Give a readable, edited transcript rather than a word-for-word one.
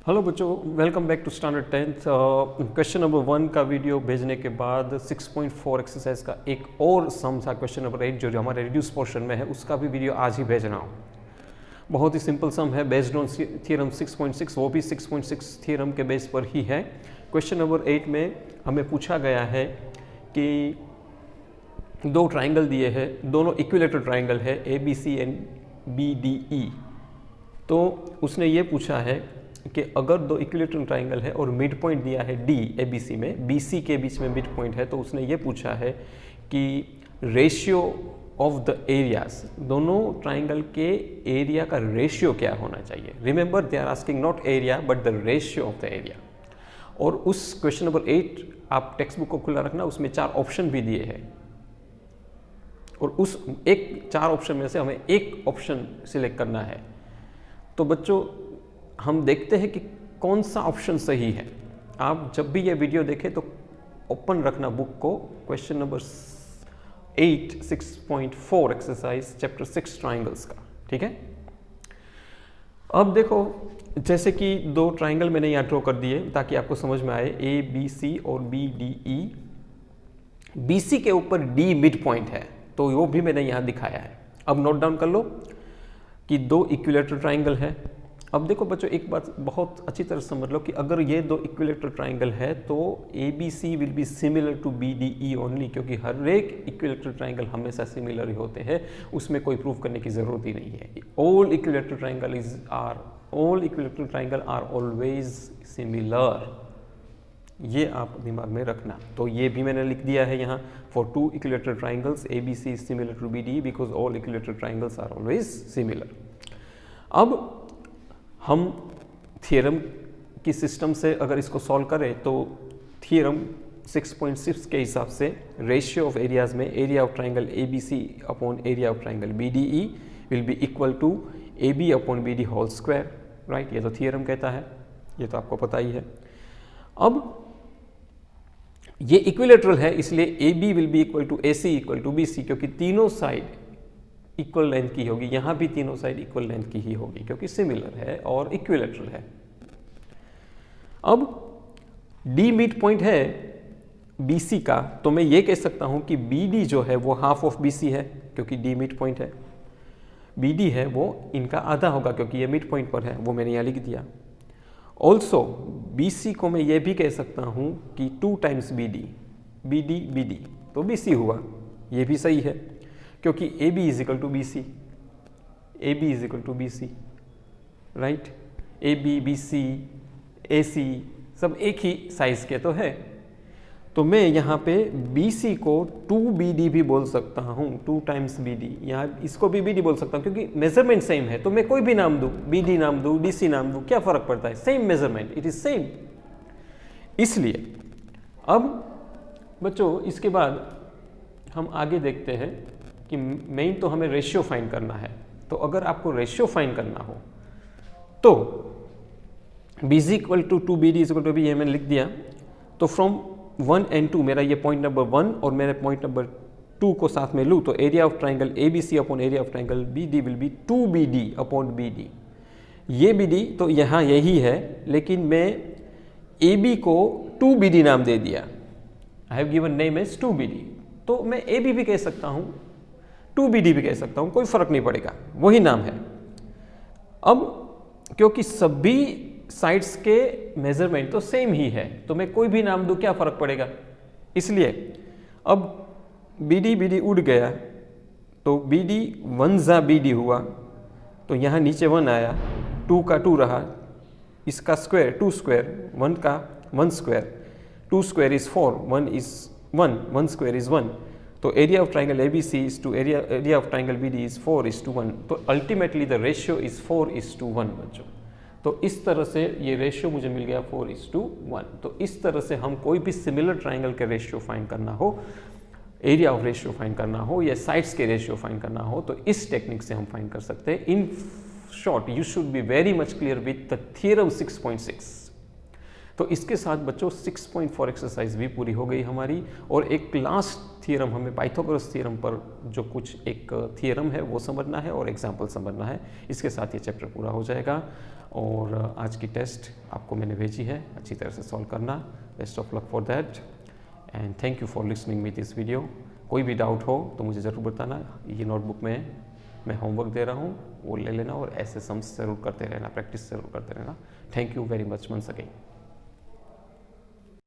Hello बच्चों, welcome back to standard 10th। Question number 1 का video भेजने के बाद 6.4 एक्सरसाइज का एक और सम था क्वेश्चन नंबर 8 जो हमारे रिड्यूस पोर्शन में है, उसका भी वीडियो आज ही भेज रहा हूँ। बहुत ही सिंपल सम है बेस्ड ऑन थियरम 6.6, वो भी 6.6 थियरम के बेस पर ही है। क्वेश्चन नंबर 8 में हमें पूछा गया है कि दो ट्राइंगल दिए हैं, दोनों इक्विलेटरल ट्राइंगल है ABC एंड BDE। तो उसने ये पूछा है कि अगर दो इक्विलेटरल ट्राइंगल है और मिड पॉइंट दिया है D ABC में, BC के बीच में मिड पॉइंट है, तो उसने ये पूछा है कि रेशियो ऑफ द एरियाज, दोनों ट्राइंगल के एरिया का रेशियो क्या होना चाहिए। Remember they are asking not area but the ratio of the area. और उस क्वेश्चन नंबर 8 आप टेक्स्ट बुक को खुला रखना, उसमें 4 ऑप्शन भी दिए हैं और उस 4 ऑप्शन में से हमें एक ऑप्शन सिलेक्ट करना है। तो बच्चों हम देखते हैं कि कौन सा ऑप्शन सही है। आप जब भी ये वीडियो देखें तो ओपन रखना बुक को, question number 8 6.4 exercise chapter 6 triangles का, ठीक है। अब देखो, जैसे कि दो ट्राइंगल मैंने यहाँ ड्रॉ कर दिए ताकि आपको समझ में आए, ABC और BDE। BC के ऊपर D मिड पॉइंट है तो वो भी मैंने यहाँ दिखाया है। अब नोट डाउन कर लो कि दो इक्विलेटरल ट्राइंगल है। अब देखो बच्चों, एक बात बहुत अच्छी तरह समझ लो कि अगर ये दो इक्विलेटरल ट्राइंगल है तो ABC will be similar to BDE only, क्योंकि हर एक इक्विलेटरल ट्राइंगल हमेशा सिमिलर ही होते हैं, उसमें कोई प्रूफ करने की जरूरत ही नहीं है। All equilateral triangle are always similar, ये आप दिमाग में रखना। तो ये भी मैंने लिख दिया है यहाँ, for two equilateral triangles ABC is similar to BDE because all equilateral triangles are always similar. अब हम थियरम की सिस्टम से अगर इसको सॉल्व करें तो थियरम 6.6 के हिसाब से रेशियो ऑफ एरियाज में area of triangle ABC upon area of triangle BDE will be equal to AB upon BD whole square, right. ये तो थियरम कहता है, ये तो आपको पता ही है। अब ये इक्विलेटरल है, इसलिए AB will be equal to AC equal to BC, क्योंकि तीनों साइड इक्वल लेंथ की होगी, यहां भी तीनों साइड इक्वल लेंथ की ही होगी क्योंकि सिमिलर है और इक्विलेटरल है। अब D मिड पॉइंट है BC का, तो मैं ये कह सकता हूं कि BD जो है वो हाफ ऑफ BC है क्योंकि D मिड पॉइंट है, BD है वो इनका आधा होगा क्योंकि ये मिड पॉइंट पर है, वो मैंने यहां लिख दिया। ऑल्सो BC को मैं ये भी कह सकता हूं कि 2 टाइम्स BD, तो BC हुआ, ये भी सही है क्योंकि AB is equal to BC, right. AB, BC, AC सब एक ही साइज के तो है, तो मैं यहाँ पे BC को 2BD भी बोल सकता हूँ, 2 टाइम्स BD। यहाँ इसको भी BD बोल सकता हूँ क्योंकि मेजरमेंट सेम है, तो मैं कोई भी नाम दूँ, BD नाम दूँ, DC नाम दूँ, क्या फर्क पड़ता है, same measurement, it is same. इसलिए अब बच्चों इसके बाद हम आगे देखते हैं कि मेन तो हमें रेशियो फाइंड करना है। तो अगर आपको रेशियो फाइंड करना हो तो BC equal to 2BD equal to भी ये मैंने लिख दिया। तो फ्रॉम 1 and 2, मेरा ये पॉइंट नंबर 1 और मेरे पॉइंट नंबर 2 को साथ में लूँ तो area of triangle ABC upon area of triangle BD will be 2BD upon BD। ये BD तो यहाँ यही है, लेकिन मैं AB को 2BD नाम दे दिया, I have given name as 2BD। तो मैं AB भी कह सकता हूँ, 2BD भी कह सकता हूँ, कोई फर्क नहीं पड़ेगा, वही नाम है। अब क्योंकि सभी साइड्स के मेजरमेंट तो सेम ही है तो मैं कोई भी नाम दूं, क्या फर्क पड़ेगा। इसलिए अब BD उड़ गया तो BD 1 जा BD हुआ, तो यहाँ नीचे 1 आया, 2 का 2 रहा, इसका स्क्वायर 2 स्क्वायर, 1 का 1 square, 2 square is 4, 1 is 1, 1 square is 1। तो area of triangle ABC is to area of triangle BD is 4:1। तो अल्टीमेटली द रेशियो इज 4:1 बच्चों। तो इस तरह से ये रेशियो मुझे मिल गया 4:1। तो इस तरह से हम कोई भी सिमिलर ट्राइंगल के रेशियो फाइंड करना हो, एरिया ऑफ रेशियो फाइंड करना हो या साइड्स के रेशियो फाइंड करना हो, तो इस टेक्निक से हम फाइंड कर सकते हैं। In short you should be very much clear with the theorem 6.6। तो इसके साथ बच्चों 6.4 एक्सरसाइज भी पूरी हो गई हमारी, और एक लास्ट थियरम हमें पाइथागोरस थियरम पर जो कुछ एक थियरम है वो समझना है और एग्जाम्पल समझना है। इसके साथ ये चैप्टर पूरा हो जाएगा। और आज की टेस्ट आपको मैंने भेजी है, अच्छी तरह से सॉल्व करना। Best of luck for that and thank you for listening me this video. कोई भी डाउट हो तो मुझे ज़रूर बताना। ये नोटबुक में मैं होमवर्क दे रहा हूँ, वो ले लेना और ऐसे सम्स ज़रूर करते रहना, प्रैक्टिस ज़रूर करते रहना। Thank you very much once again.